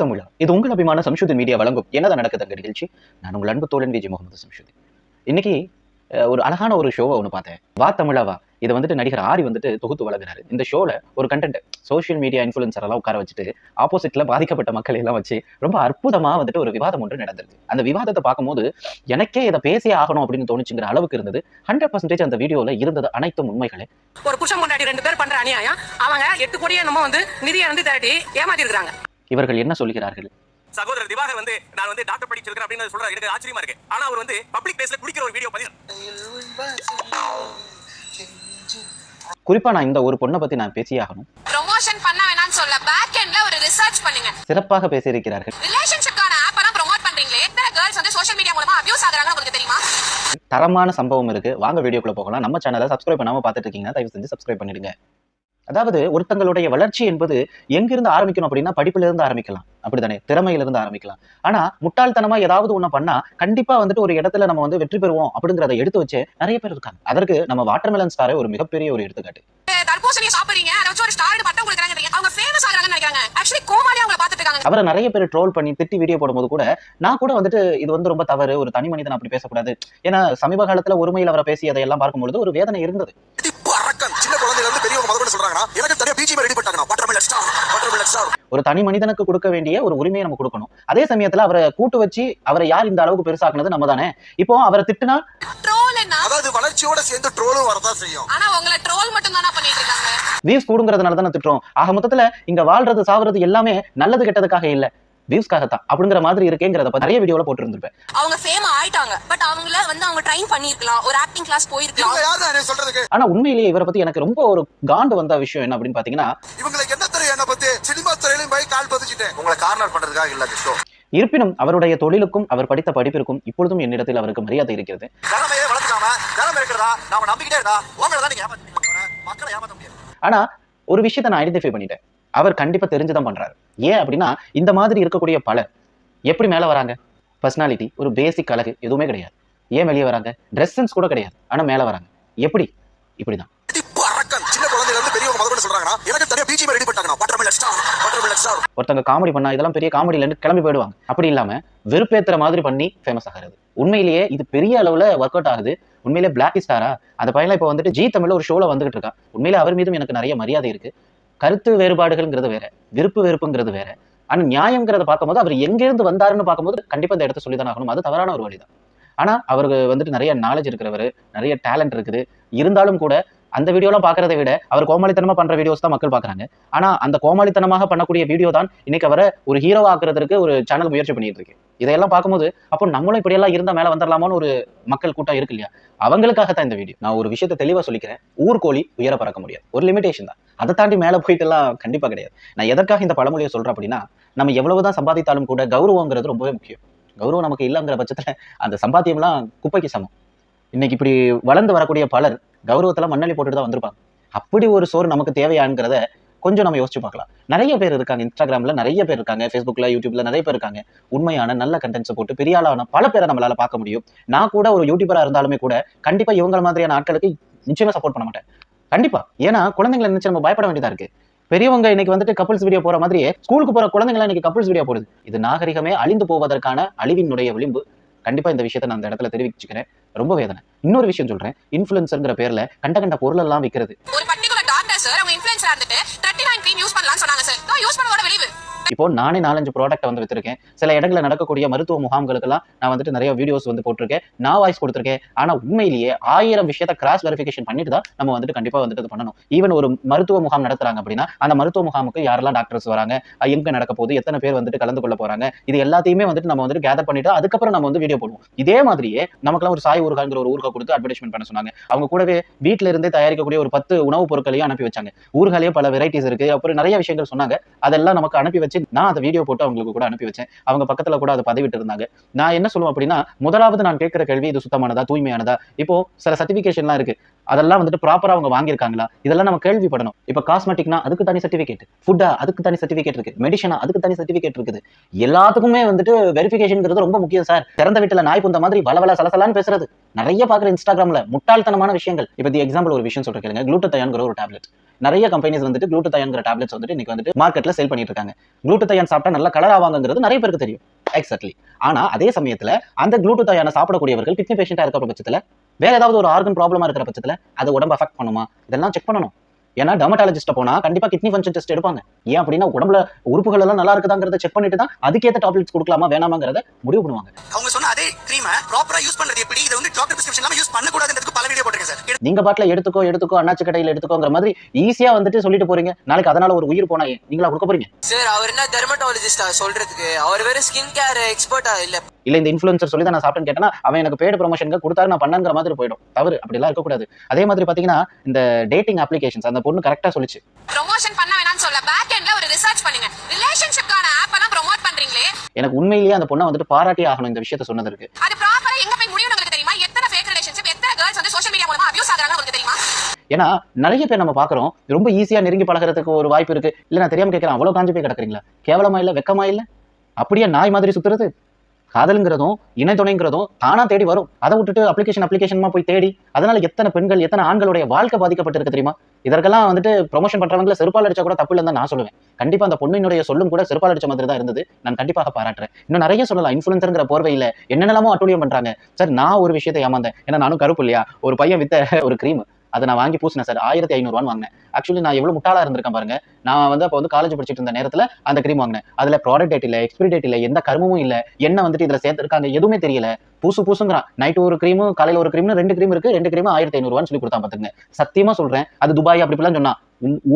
தமிழா, இது உங்கள் அபிமான சம்ஷுதீன் மீடியா வழங்கும் என்னதான் நடக்குது அங்க நிகழ்ச்சி. நான் உங்கள் அன்பு தோழன் விஜய் முகமது சம்ஷுதீன். இன்னைக்கு ஒரு அழகான ஒரு ஷோவை ஒன்று பார்த்தேன். வா தமிழாவா, இதை வந்துட்டு நடிகர் ஆரி வந்துட்டு தொகுத்து வழங்குறாரு. இந்த ஷோல ஒரு கண்டென்ட் சோஷியல் மீடியா இன்ஃபுளுசர் எல்லாம் உட்கார வச்சுட்டு ஆப்போசிட்ல பாதிக்கப்பட்ட மக்களை எல்லாம் வச்சு ரொம்ப அற்புதமா வந்துட்டு ஒரு விவாதம் ஒன்று நடந்திருக்கு. அந்த விவாதத்தை பார்க்கும்போது எனக்கே இதை பேசியே ஆகணும் அப்படின்னு தோணுச்சுங்கிற அளவுக்கு இருந்தது. 100% அந்த வீடியோல இருந்தது அனைத்தும் உண்மைகளே. ஒரு புருஷன் பொண்டாட்டி 2 பேர் பண்ற அநியாயம், அவங்க 8 கோடியே நம்ம நிதியை திரட்டி ஏமாத்தி இருக்காங்க. இவர்கள் என்ன சொல்கிறார்கள்? சகோதரர் திவாகர் நான் டாக்டர் படிச்சிருக்கேன் அப்படின்னு சொல்றாரு. எனக்கு ஆச்சரியமா இருக்கு. ஆனா அவர் பப்ளிக் பிளேஸ்ல குடிக்கிற ஒரு வீடியோ பதிவு. குறிப்பா நான் இந்த ஒரு பொண்ணை பத்தி நான் பேசியே ஆகணும். ப்ரமோஷன் பண்ண வேணாம்னு சொல்ல, பேக் எண்ட்ல ஒரு ரிசர்ச் பண்ணுங்க. சிறப்பாக பேசியிருக்கிறார்கள். ரிலேஷன்ஷிப்கான ஆப் எல்லாம் ப்ரோமோட் பண்றீங்களே, எத்தனை கேர்ள்ஸ் சோஷியல் மீடியா மூலமா அபியூஸ் ஆகுறாங்கன்னு உங்களுக்கு தெரியுமா? தரமான சம்பவம் இருக்கு. வாங்க வீடியோக்குள்ள போகலாம். நம்ம சேனலை சப்ஸ்கிரைப் பண்ணாம பார்த்துட்டு இருக்கீங்கன்னா தயவு செஞ்சு சப்ஸ்கிரைப் பண்ணிடுங்க. அதாவது ஒருத்தங்களுடைய வளர்ச்சி என்பது எங்கிருந்து ஆரம்பிக்கணும் அப்படின்னா படிப்புல இருந்து ஆரம்பிக்கலாம், அப்படித்தானே? திறமையில இருந்து ஆரம்பிக்கலாம். ஆனா முட்டாள்தனமா ஏதாவது ஒண்ணு பண்ணா கண்டிப்பா வந்துட்டு ஒரு இடத்துல நம்ம வெற்றி பெறுவோம் அப்படிங்கறத எடுத்து வச்சு நிறைய பேர் இருக்காங்க. அதற்கு நம்ம வாட்டர்மெலன் ஸ்டாரே ஒரு மிகப்பெரிய ஒரு எடுத்துக்காட்டு. தர்பூசணி சாப்பிடுறீங்க, அதை வச்சு ஒரு ஸ்டார் பட்டம் கொடுக்குறாங்க, அவங்க ஃபேமஸ் ஆகுறாங்கன்னு நினைக்கிறாங்க. ஆக்சுவலி கோமாளி அவங்கள பார்த்துட்டு இருக்காங்க. அவரை நிறைய பேர் ட்ரோல் பண்ணி திட்டி வீடியோ போடும்போது கூட நான் கூட வந்துட்டு இது ரொம்ப தவறு, ஒரு தனி மனிதன் அப்படி பேசக்கூடாது. ஏன்னா சமீப காலத்துல ஒருமையில் அவரை பேசி அதையெல்லாம் பார்க்கும்பொழுது ஒரு வேதனை இருந்தது. ஒரு தனி மனிதனுக்கு கொடுக்க வேண்டிய ஒரு உரிமையை நம்ம கொடுக்கணும். அதே சமயத்துல அவரை கூட்டு வச்சு அவரை யார் இந்த அளவுக்கு பெருசாக்குனது நம்ம தானே. இப்போ அவரை திட்டுனா வளர்ச்சியோட சேர்ந்து ட்ரோலும் வரதான் செய்யும். ஆனா உங்களை ட்ரோல் மட்டும் தான பண்ணிட்டு இருக்காங்க. வியூஸ் கூடுங்கிறதுனால தான திட்டுறோம். ஆக மொத்தத்துல இங்க வாழ்றது சாவறது எல்லாமே நல்லது கெட்டதுக்காக இல்ல, வியூஸ்க்காகத்தான் அப்படிங்கிற மாதிரி இருக்கேங்கிறத பத்தி நிறைய வீடியோல போட்டு இருந்திருப்பேன். அவங்க ஃபேம் ஆயிட்டாங்க, பட் அவங்கள அவங்க ட்ரைன் பண்ணிருக்கலாம், ஒரு ஆக்டிங் கிளாஸ் போயிருக்கலாம். சொல்றதுக்கு ஆனா உண்மையிலேயே இவரை பத்தி எனக்கு ரொம்ப ஒரு காண்டு வந்த விஷயம் என்ன அப்படின்னு பாத்தீங்கன்னா, இவங்களுக்கு என்ன தெரியும் என்ன பத்தி? சினிமா துறையிலும் போய் கால் பதிச்சுட்டேன், உங்களை கார்னர் பண்றதுக்காக இல்ல ஷோ. இருப்பினும் அவருடைய தொழிலுக்கும் அவர் படித்த படிப்பிற்கும் இப்பொழுதும் என்னிடத்தில் அவருக்கு மரியாதை இருக்கிறது. ஆனா ஒரு விஷயத்தை நான் ஐடென்டிஃபை பண்ணிட்டேன், அவர் கண்டிப்பா தெரிஞ்சுதான் பண்றாரு. ஏன் அப்படின்னா இந்த மாதிரி இருக்கக்கூடிய பலர் எப்படி மேல வராங்க? பர்சனாலிட்டி, ஒரு பேசிக் அழகு எதுவுமே கிடையாது. ஏன் வெளியே வராங்க? ட்ரெஸ் சென்ஸ் கூட கிடையாது, ஆனா மேல வராங்க. எப்படி? இப்படிதான். ஒருத்தங்க காமெடி பண்ணா இதெல்லாம் பெரிய காமெடியில இருந்து கிளம்பி போயிடுவாங்க. அப்படி இல்லாம வெறுப்பேத்துற மாதிரி பண்ணி ஃபேமஸ் ஆகிறது. உண்மையிலேயே இது பெரிய அளவுல ஒர்க் அவுட் ஆகுது. உண்மையிலே பிளாக் ஸ்டாரா அந்த பையன் இப்போ வந்துட்டு ஜி தமிழ்ல ஒரு ஷோல வந்துகிட்டு இருக்கான். உண்மையிலே அவர் மீதும் எனக்கு நிறைய மரியாதை இருக்கு. கருத்து வேறுபாடுகள்ங்கிறது வேற, விருப்பு வெறுப்புங்கிறது வேற. ஆனா நியாயம்ங்கிறத பார்க்கும்போது அவர் எங்கிருந்து வந்தாருன்னு பார்க்கும்போது கண்டிப்பா இந்த இடத்த சொல்லிதான் ஆகணும். அது தவறான ஒரு வழிதான். ஆனா அவருக்கு வந்துட்டு நிறைய நாலேஜ் இருக்கிறவரு, நிறைய டேலண்ட் இருக்குது. இருந்தாலும் கூட அந்த வீடியோலாம் பாக்குறதை விட அவர் கோமாளித்தனமா பண்ற வீடியோஸ் தான் மக்கள் பாக்குறாங்க. ஆனா அந்த கோமாளித்தனமாக பண்ணக்கூடிய வீடியோ தான் இன்னைக்கு அவரை ஒரு ஹீரோவா ஆக்குறதுக்கு ஒரு சேனல் முயற்சி பண்ணிட்டு இருக்கு. இதையெல்லாம் பார்க்கும்போது அப்போ நம்மளும் இப்படியெல்லாம் இருந்தா மேல வந்துடலாமோன்னு ஒரு மக்கள் கூட்டம் இருக்கு இல்லையா? அவங்களுக்காகத்தான் இந்த வீடியோ. நான் ஒரு விஷயத்தை தெளிவா சொல்லிக்கிறேன், ஊர்கோழி உயர பறக்க முடியாது, ஒரு லிமிடேஷன் தான். அதை தாண்டி மேல போயிட்டு எல்லாம் கண்டிப்பா கிடையாது. நான் எதற்காக இந்த பழமொழியை சொல்றேன் அப்படின்னா, நம்ம எவ்வளவுதான் சம்பாதித்தாலும் கூட கௌரவங்கிறது ரொம்பவே முக்கியம். கௌரவம் நமக்கு இல்லைங்கிற பட்சத்துல அந்த சம்பாத்தியம்லாம் குப்பைக்கு சமம். இன்னைக்கு இப்படி வளர்ந்து வரக்கூடிய பலர் கௌரவத்துல மண்ணள்ளி போட்டுட்டு தான் வந்திருப்பாங்க. அப்படி ஒரு சோறு நமக்கு தேவையாங்கிறத கொஞ்சம் நம்ம யோசிச்சு பார்க்கலாம். நிறைய பேர் இருக்காங்க, இன்ஸ்டாகிராம்ல நிறைய பேர் இருக்காங்க, ஃபேஸ்புக்ல, யூடியூப்ல நிறைய பேர் இருக்காங்க. உண்மையான நல்ல கண்டென்ட்ஸ் போட்டு பெரிய ஆளான பல பேரை நம்மளால பார்க்க முடியும். நான் கூட ஒரு யூடியூபரா இருந்தாலுமே கூட கண்டிப்பா இவங்க மாதிரியான ஆட்களுக்கு நிச்சயமா சப்போர்ட் பண்ண மாட்டேன். கண்டிப்பா. ஏன்னா குழந்தைங்களை நினைச்சு நம்ம பயப்பட வேண்டியதா இருக்கு. பெரியவங்க இன்னைக்கு வந்துட்டு கப்புள்ஸ் வீடியோ போற மாதிரியே ஸ்கூலுக்கு போற குழந்தைங்க இன்னைக்கு கப்புள்ஸ் வீடியோ போடுது. இது நாகரிகமே அழிந்து போவதற்கான அழிவினுடைய விளிம்பு. கண்டிப்பா இந்த விஷயத்தை நான் அந்த இடத்துல தெரிவிச்சுக்கிறேன். ரொம்ப வேதனை. இன்னொரு விஷயம் சொல்றேன், இன்ஃபுளுசர்ங்கிற பேர்ல கண்ட பொருள் எல்லாம் விற்கிறது. ஒரு பர்టిక్యులர் டாக்டர் சார் அவங்க இன்ஃபுளுசரா இருந்துட்டு 39 கிரீம் யூஸ் பண்ணலாம்னு சொன்னாங்க சார். நான் யூஸ் பண்ணதோட விளைவு. இப்போ நானே 4-5 ப்ராடக்ட் வித்திருக்கேன். சில இடங்களில் நடக்கக்கூடிய மருத்துவ முகாம்களுக்கெல்லாம் நான் வந்துட்டு நிறைய வீடியோஸ் போட்டிருக்கேன், நான் வாய்ஸ் கொடுத்திருக்கேன். ஆனா உண்மையிலேயே 1000 விஷயத்தை கிராஸ் வெரிஃபிகேஷன் பண்ணிட்டு தான் நம்ம வந்துட்டு கண்டிப்பா வந்துட்டு அது பண்ணணும். ஈவன் ஒரு மருத்துவ முகாம் நடத்துறாங்க அப்படின்னா அந்த மருத்துவ முகாமுக்கு யாரெல்லாம் டாக்டர்ஸ் வராங்க, எங்க நடக்க போகுது, எத்தனை பேர் வந்துட்டு கலந்து கொள்ள போறாங்க, இது எல்லாத்தையுமே வந்துட்டு நம்ம வந்துட்டு கேதர் பண்ணிட்டு அதுக்கப்புறம் நம்ம வீடியோ போடுவோம். இதே மாதிரியே நமக்குலாம் ஒரு சாய் ஊர்காங்கிற ஒரு ஊர்கா கொடுத்து அட்வர்டைஸ்மெண்ட் பண்ண சொன்னாங்க. அவங்க கூடவே வீட்டுல இருந்தே தயாரிக்கக்கூடிய ஒரு 10 உணவுப் பொருட்களையும் அனுப்பி வச்சாங்க. ஊர்காலேயே பல வெரைட்டிஸ் இருக்கு, அப்புறம் நிறைய விஷயங்கள் சொன்னாங்க. அதெல்லாம் நமக்கு அனுப்பி வச்சு நான் அந்த வீடியோ போட்டு அவங்களுக்கு கூட அனுப்பி வச்சேன். அவங்க பக்கத்துல கூட அதை பதிவிட்டு இருந்தாங்க. நான் என்ன சொல்லுவேன் அப்படின்னா, முதலாவது நான் கேட்கிற கேள்வி இது சுத்தமானதா, தூய்மையானதா? இப்போ சில சர்டிபிகேஷன்லாம் இருக்கு, அதெல்லாம் வந்துட்டு ப்ராப்பரா அவங்க வாங்கியிருக்காங்களா, இதெல்லாம் நம்ம கேள்விப்படணும். இப்ப காஸ்மெட்டிக்னா அதுக்கு தனி சர்டிபிகேட், ஃபுட்டா அதுக்கு தனி சர்டிபிகேட் இருக்கு, மெடிசனா அதுக்கு தனி சர்டிபிகேட் இருக்குது. எல்லாத்துக்குமே வந்துட்டு வெரிஃபிகேஷன்ங்கிறது ரொம்ப முக்கியம் சார். திறந்த வீட்டுல நாய் புந்த மாதிரி வளவள சலசலான்னு பேசுறது நிறைய பாக்குற இன்ஸ்டாகிராம்ல முட்டாள்தனமான விஷயங்கள். இப்ப எக்ஸாம்பிள் ஒரு விஷயம் சொல்றேன் கேளுங்க. குளூட்டதயான்ங்கிற ஒரு டேப்லெட், நிறைய கம்பெனிஸ் வந்துட்டு குளூட்டதயான்ங்கிற டேப்லெட்ஸ் வந்துட்டு இன்னைக்கு வந்துட்டு மார்க்கெட்ல சேல் பண்ணிட்டு இருக்காங்க. குளூட்டதயான் சாப்பிட்டா நல்ல கலர் ஆவாங்கிறது நிறைய பேருக்கு தெரியும். எக்ஸாக்ட்லி. ஆனா அதே சமயத்துல அந்த குளூட்டதயானை சாப்பிடக்கூடியவர்கள் கிட்னி பேஷண்டா இருக்கிற பட்சத்துல வேற ஏதாவது ஒரு ஆர்கன் ப்ராப்ளமா இருக்கிற பட்சத்துல அது உடம்பு அஃபெக்ட் பண்ணுமா, இதெல்லாம் செக் பண்ணணும். ஏன்னா டெர்மட்டாலஜிஸ்ட் போனா கண்டிப்பா கிட்னி ஃபங்க்ஷன் டெஸ்ட் எடுப்பாங்க. ஏன் அப்படின்னா உடம்புல உறுப்புகள் எல்லாம் நல்லா இருக்குதாங்கிறத செக் பண்ணிட்டு தான் அதுக்கேற்ற டாப்லெட்ஸ் கொடுக்கலாமா வேணாமாங்கிறத முடிவு பண்ணுவாங்க. அவங்க சொன்ன அதே கிரீமை ப்ராப்பரா யூஸ் பண்றது எப்படி, இதை வந்து டாக்டர் பிரிஸ்கிரிப்ஷன் இல்லாம யூஸ் பண்ண கூடாதுன்றதுக்கு பல வீடியோ போட்டிருக்கேன் சார். நீங்க பாட்டுல எடுத்துக்கோ அண்ணாச்சி கடையில எடுத்துக்கோங்கிற மாதிரி ஈஸியா வந்துட்டு சொல்லிட்டு போறீங்க. நாளைக்கு அதனால ஒரு உயிர் போனா நீங்களா கொடுக்க போறீங்க? சார் அவர் என்ன டெர்மட்டாலஜிஸ்டா சொல்றதுக்கு? அவர் வேற ஸ்கின் கேர் எக்ஸ்பர்ட்டா இல்ல. இல்ல இந்த இன்ஃப்ளூயன்சர் சொல்லி தான் நான் சாப்பிட்டேன்னு கேட்டேன்னா அவன் எனக்கு பேட் ப்ரொமோஷனுக்கு கொடுத்தாரு நான் பண்ணங்கிற மாதிரி போயிடும். தவறு, அப்படிலாம் இருக்கக்கூடாது. அதே மாதிரி பாத்தீங்கன்னா இந்த டேட்டிங் அப்ளிகேஷன்ஸ் அந்த பொண்ணு கரெக்டா சொல்லிச்சு. ப்ரமோஷன் பண்ண வேணாம்னு சொல்ல பேக் எண்ட்ல ஒரு ரிசர்ச் பண்ணுங்க. ரிலேஷன்ஷிப்கான ஆப் எல்லாம் ப்ரோமோட் பண்றீங்களே. எனக்கு உண்மையிலேயே அந்த பொண்ணை வந்துட்டு பாராட்டி ஆகணும் இந்த விஷயத்தை சொன்னதற்கு. அது ப்ராப்பரா எங்க போய் முடியும் உங்களுக்கு தெரியுமா? எத்தனை ஃபேக் ரிலேஷன்ஷிப், எத்தனை கேர்ள்ஸ் வந்து சோஷியல் மீடியா மூலமா அபியூஸ் ஆகுறாங்க உங்களுக்கு தெரியுமா? ஏன்னா நிறைய பேர் நம்ம பாக்குறோம் ரொம்ப ஈஸியா நெருங்கி பழகிறதுக்கு ஒரு வாய்ப்பு இருக்கு. இல்ல நான் தெரியாம கேட்கிறேன், அவ்வளவு காஞ்சி போய் கிடக்குறீங்களா? கேவலமா இல்ல, வெக்கமா இல்ல? அப்படியே நாய் மாதிரி சுத்துறது. காதல்ங்கிறதும் இணை துணைங்கிறதும் தானா தேடி வரும். அதை விட்டுட்டு அப்ளிகேஷன் போய் தேடி அதனால எத்தனை பெண்கள் எத்தனை ஆண்களுடைய வாழ்க்கை பாதிக்கப்பட்டிருக்கு தெரியுமா? இதற்கெல்லாம் வந்துட்டு ப்ரொமோஷன் பண்றவங்கள செருப்பால் அடிச்சா கூட தப்பு இல்லைன்னு தான் நான் சொல்லுவேன். கண்டிப்பா அந்த பொண்ணினுடைய சொல்லும் கூட செருப்பால் அடிச்ச மாதிரி தான் இருந்தது. நான் கண்டிப்பாக பாராட்டுறேன். இன்னும் நிறைய சொல்லலாம். இன்ஃப்ளூயன்சர்ங்கிற போர்வையில என்னென்னலாமோ அட்டூழியம் பண்றாங்க சார். நான் ஒரு விஷயத்தை ஏமாந்தேன். ஏன்னா நானும் கருப்பு இல்லையா? ஒரு பையன் வித்த ஒரு கிரீம் அதை நான் வாங்கி பூசினேன் சார். 1500 வாங்கினேன். ஆக்சுவலி நான் எவ்வளவு முட்டாளா இருந்திருக்கேன் பாருங்க. நான் வந்து அப்போ வந்து காலேஜ் படிச்சுட்டு இருந்த நேரத்துல அந்த கிரீம் வாங்கினேன். அதுல ப்ராடக்ட் டேட் இல்ல, எக்ஸ்பிரி டேட் இல்ல, எந்த கருமமும் இல்ல, என்ன வந்துட்டு இதுல சேர்த்திருக்காங்க எதுவுமே தெரியல. பூசுங்கிறான். நைட்டு ஒரு கிரீம் காலையில ஒரு கிரீம்னு 2 கிரீம் இருக்கு. 2 கிரீம் 1500 சொல்லி கொடுத்தா பாத்துங்க. சத்தியமா சொல்றேன், அது துபாய் அப்படிலாம் சொன்னா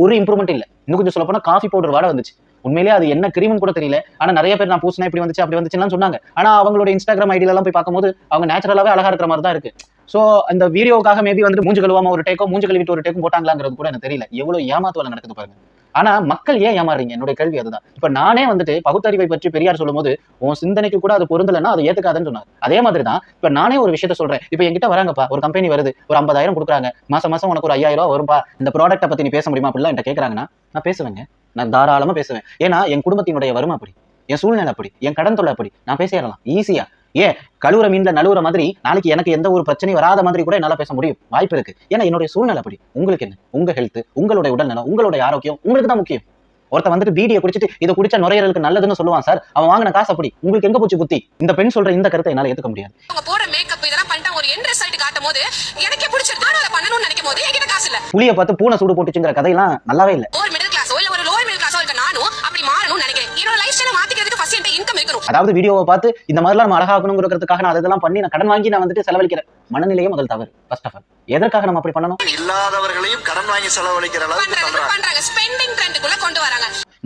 ஒரு இம்ப்ரூவ்மெண்ட் இல்ல. இன்னும் கொஞ்சம் சொல்ல போனா காஃபி பவுடர் வாட வந்துச்சு. உண்மையிலேயே அது என்ன கிரீம்னு கூட தெரியல. ஆனா நிறைய பேர் நான் பூசினா இப்படி வந்துச்சு அப்படி வந்துச்சுன்னு சொன்னாங்க. ஆனா அவங்களோட இன்ஸ்டாகிராம் ஐடியில எல்லாம் போய் பார்க்கும்போது அவங்க நேச்சுரலாவே அழகா இருக்கிற மாதிரி தான் இருக்கு. சோ அந்த வீடியோக்காக மேபி வந்து மூஞ்சு கழுவாம ஒரு டேக்கோ மூஞ்சு கழுவிட்டு ஒரு டேக்கும் போட்டாங்களாங்கிறது கூட எனக்கு தெரியல. எவ்வளவு ஏமாத்து வேலை நடக்குது பாருங்க. ஆனா மக்கள் ஏன் ஏமாறீங்க? என்னோட கேள்வி அதுதான். இப்ப நானே வந்துட்டு பகுத்தறிவை பற்றி பெரியார் சொல்லும் போது உன் சிந்தனைக்கு கூட அது பொருந்தலைன்னா அதை ஏத்துக்காதுன்னு சொன்னார். அதே மாதிரி தான் இப்ப நானே ஒரு விஷயத்த சொல்றேன். இப்ப என்கிட்ட வராங்கப்பா, ஒரு கம்பெனி வருது, ஒரு 50,000 கொடுக்குறாங்க, மாசம் உனக்கு ஒரு 5,000 ரூபாய் வரும்பா, இந்த ப்ராடக்ட்டை பத்தி நீ பேச முடியுமா அப்படிலாம் என்கிட்ட கேட்கறாங்கன்னா நான் பேசுவேங்க. நான் தாராளமா பேசுவேன். ஏன்னா என் குடும்பத்தினுடைய வறுமை அப்படி, என் சூழ்நிலை அப்படி, என் கடன் தொல்லை அப்படி. நான் பேசிடலாம் ஈஸியா. ஏன் கழுவுற மீன்ல நழுவுற மாதிரி நாளைக்கு எனக்கு எந்த ஒரு பிரச்சனையும் வராத மாதிரி கூட என்னால பேச முடியும், வாய்ப்பு இருக்கு. ஏன்னா என்னுடைய சூழ்நிலை அப்படி. உங்களுக்கு என்ன? உங்க ஹெல்த், உங்களுடைய உடல்நலம், உங்களுடைய ஆரோக்கியம் உங்களுக்கு தான் முக்கியம். ஒருத்த வந்துட்டு பீடியை குடிச்சிட்டு இதை குடிச்சா நுரையீரலுக்கு நல்லதுன்னு சொல்லுவான் சார். அவன் வாங்கின காசு அப்படி. உங்களுக்கு எங்க போச்சு புத்தி? இந்த பெண் சொல்ற இந்த கருத்தை என்னால ஏத்துக்க முடியாது. அவங்க போற மேக்கப் இதெல்லாம் பண்ணிட்டு ஒரு எண்ட் ரிசல்ட் காட்டும் போது எனக்கே பிடிச்சிருக்கு. ஆனா அதை பண்ணணும்னு நினைக்கும் போது என்கிட்ட காசு இல்ல. புளிய பார்த்து பூனை சூடு போட்டுச்சுங்கிற கதையெல்லாம் நல்லாவே இல்ல. ஒரு மிடில் கிளாஸோ இல்ல ஒரு லோவர் மிடில் கிளாஸோ இருக்க நானும் அப்படி மாறணும்னு நினைக்கிறேன். என்னோட லைஃப் ஸ்டைலை மாத்திக்கிறதுக்கு ஃபர்ஸ்ட் என்கிட்ட இன்கம் இருக்கணும். அதாவது வீடியோவை பார்த்து இந்த மாதிரிலாம் நம்ம அழகாக்கணுங்கிறதுக்காக நான் அதெல்லாம் பண்ணி நான் கடன் வாங்கி நான் வந்துட்டு செலவழிக்கிறேன். மனநிலையே முதல் தவறு. ஃபர்ஸ்ட் ஆஃப் ஆல் எதற்காக நம்ம அப்படி பண்ணணும்? இல்லாதவர்களையும் கடன் வாங்கி செலவழிக்கிற அளவுக்கு பண்றாங்க. ஸ்பெண்டிங் ட்ரெண்டுக்குள்ள கொண்டு வராங்க.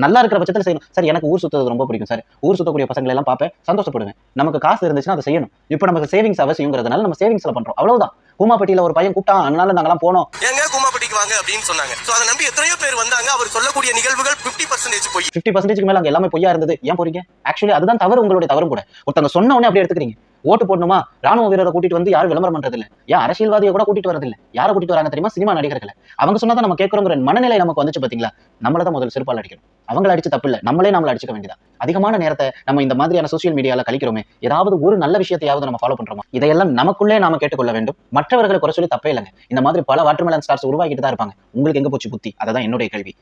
நல்லா இருக்கிற பட்சத்தில் செய்யணும் சார். எனக்கு ஊர் சுத்துறது ரொம்ப பிடிக்கும் சார். ஊர் சுத்தக்கூடிய பசங்களை எல்லாம் பார்ப்பேன், சந்தோஷப்படுவேன். நமக்கு காசு இருந்துச்சுன்னா அதை செய்யணும். இப்போ நமக்கு சேவிங்ஸ் அவசியங்கிறதுனால நம்ம சேவிங்ஸ்ல பண்றோம், அவ்வளவுதான். கூமாப்பட்டியில ஒரு பையன் கூப்பிட்டான், அதனால நாங்கெல்லாம் போனோம். எங்க கூமாப்பட்டிக்கு வாங்க அப்படின்னு சொன்னாங்க. சோ அதை நம்பி எத்தனையோ பேர் வந்தாங்க. அவர் சொல்லக்கூடிய நிகழ்வுகள் 50% போய் 50% மேல அங்க எல்லாமே பொய்யா இருந்தது. ஏன் போறீங்க? ஆக்சுவலி அதுதான் தவறு, உங்களுடைய தவறும் கூட. ஒருத்தங்க சொன்ன உடனே அப்படியே எடுத்துக்கிறீங்க. ஓட்டு போடணுமா, ராணுவ வீரரை கூட்டிட்டு வந்து யாரும் விளம்பரம் பண்றது இல்ல. ஏன் அரசியல்வாதியை கூட கூட்டிட்டு வரது இல்ல. யாரை கூட்டிட்டு வராங்க தெரியுமா? சினிமா நடிகர்களை. அவங்க சொன்னதான் நம்ம கேட்கிறோங்கிற மனநிலை நமக்கு வந்துச்சு பாத்தீங்களா? நம்மளதான் முதல் செருப்பால் அடிக்கணும். அவங்களை அடிச்சு தப்பு இல்ல, நம்மளே நம்மள அடிச்சுக்க வேண்டியதா. அதிகமான நேரத்தை நம்ம இந்த மாதிரியான சோசியல் மீடியால கழிக்கிறோமே, ஏதாவது ஒரு நல்ல விஷயத்தையாவது நம்ம ஃபாலோ பண்றோமா? இதையெல்லாம் நமக்குள்ளே நாம கேட்டுக்கொள்ள வேண்டும். மற்றவர்களை குறை சொல்லி தப்பே இல்லைங்க. இந்த மாதிரி பல வாட்டர்மெலன் ஸ்டார்ஸ் உருவாக்கிட்டு தான் இருப்பாங்க. உங்களுக்கு எங்க போச்சு புத்தி? அததான் என்னுடைய கேள்வி.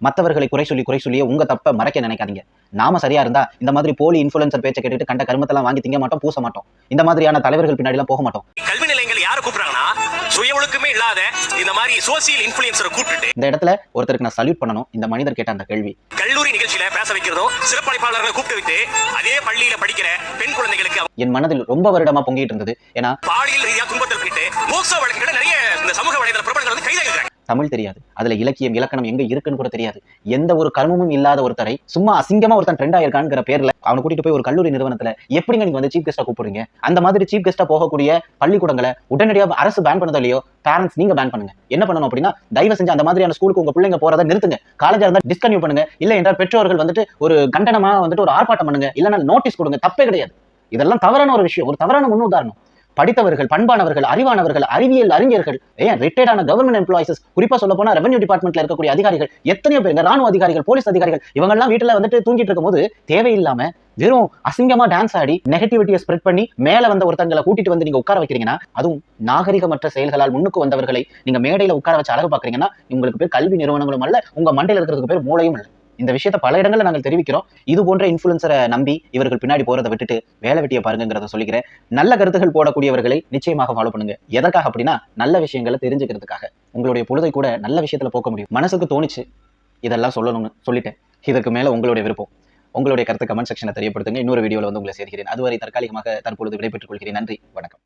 மற்றவர்களை குறை சொல்லியே உங்க தப்ப மறைக்க நினைக்காதீங்க. நாம சரியா இருந்தா இந்த மாதிரி போலி இன்ஃபுளுன்சர் பேச்சை கேட்டுட்டு கண்ட கருமத்தெல்லாம் வாங்கி திங்க மாட்டோம், பூச மாட்டோம். இந்த மாதிரியான தலைவர்கள் பின்னாடி எல்லாம் போக மாட்டோம். கல்வி நிலையங்கள் யாரை கூப்பிடுறாங்கன்னா சுய ஒழுக்கமே இல்லாத இந்த மாதிரி சோசியல் இன்ஃபுளுன்சரை கூப்பிட்டு இந்த இடத்துல ஒருத்தருக்கு நான் சல்யூட் பண்ணணும். இந்த மனிதர் கேட்ட அந்த கேள்வி. கல்லூரி நிகழ்ச்சியில பேச வைக்கிறதும் சிறப்பளிப்பாளர்களை கூப்பிட்டு வைத்து அதே பள்ளியில படிக்கிற பெண் குழந்தைகளுக்கு என் மனதில் ரொம்ப வருடமா பொங்கிட்டு இருந்தது. ஏன்னா பாலியல் ரீதியா துன்பத்தில் பிடித்து மோக்சோ வழக்குகள் நிறைய இந்த சமூக வலைதள பிரபலங்கள் வந்து கைதாகிறாங்க. தமிழ் தெரியாது, அதுல இலக்கியம் இலக்கணம் எங்க இருக்குன்னு கூட தெரியாது. எந்த ஒரு கர்மமும் இல்லாத ஒருத்தரை சும்மா அசிங்கமா ஒருத்தன் ட்ரெண்ட் ஆயிருக்காங்கிற பேர்ல அவனை கூட்டிட்டு போய் ஒரு கல்லூரி நிறுவனத்துல எப்படிங்க நீங்க வந்து சீஃப் கெஸ்டா கூப்பிடுறீங்க? அந்த மாதிரி சீஃப் கெஸ்டா போகக்கூடிய பள்ளிக்கூடங்களை உடனடியாக அரசு பேன் பண்ணதோ இல்லையோ, பேரண்ட்ஸ் நீங்க பேன் பண்ணுங்க. என்ன பண்ணணும் அப்படின்னா, தயவு செஞ்சு அந்த மாதிரியான ஸ்கூலுக்கு உங்க பிள்ளைங்க போறதை நிறுத்துங்க. காலேஜா இருந்தா டிஸ்கன்யூ பண்ணுங்க. இல்ல என்றால் பெற்றோர்கள் வந்துட்டு ஒரு கண்டனமா வந்துட்டு ஒரு ஆர்ப்பாட்டம் பண்ணுங்க. இல்லைன்னா நோட்டீஸ் கொடுங்க. தப்பே கிடையாது. இதெல்லாம் தவறான ஒரு விஷயம், ஒரு தவறான முன்னுதாரணம். படித்தவர்கள், பண்பானவர்கள், அறிவானவர்கள், அறிவியல் அறிஞர்கள், ஏன் ரிட்டையர்டான கவர்மெண்ட் எம்ப்ளாயிஸ், குறிப்பா சொல்ல போனா ரெவன்யூ டிபார்ட்மெண்ட்ல இருக்கக்கூடிய அதிகாரிகள், எத்தனையோ பேர், ராணுவ அதிகாரிகள், போலீஸ் அதிகாரிகள், இவங்க எல்லாம் வீட்டுல வந்துட்டு தூங்கிட்டு இருக்கும் போது தேவையில்லாம வெறும் அசிங்கமா டான்ஸ் ஆடி நெகட்டிவிட்டியை ஸ்ப்ரெட் பண்ணி மேல வந்த ஒருத்தங்களை கூட்டிட்டு வந்து நீங்க உட்கார வைக்கிறீங்கன்னா, அதுவும் நாகரிகமற்ற செயல்களால் முன்னுக்கு வந்தவர்களை நீங்க மேடையில உட்கார வச்சு அழகு பாக்குறீங்கன்னா, உங்களுக்கு பேர் கல்வி நிறுவனங்களும் அல்ல, உங்க மண்டையில இருக்கிறதுக்கு பேர் மூளையும் இல்லை. இந்த விஷயத்த பல இடங்கள்ல நாங்கள் தெரிவிக்கிறோம். இது போன்ற இன்ஃபுளுசரை நம்பி இவர்கள் பின்னாடி போறதை விட்டுட்டு வேலை வெட்டியை பாருங்கிறத சொல்லிக்கிறேன். நல்ல கருத்துகள் போடக்கூடியவர்களை நிச்சயமாக ஃபாலோ பண்ணுங்க. எதற்காக அப்படின்னா, நல்ல விஷயங்களை தெரிஞ்சுக்கிறதுக்காக. உங்களுடைய பொழுதை கூட நல்ல விஷயத்துல போக்க முடியும். மனசுக்கு தோணுச்சு இதெல்லாம் சொல்லணும்னு சொல்லிட்டேன். இதற்கு மேல உங்களுடைய விருப்பம். உங்களுடைய கருத்து கமெண்ட் செக்ஷனை தெரியப்படுத்துங்க. இன்னொரு வீடியோல வந்து உங்களை சேர்க்கிறேன். அதுவரை தற்காலிகமாக தற்பொழுது விடைபெற்றுக் கொள்கிறேன். நன்றி, வணக்கம்.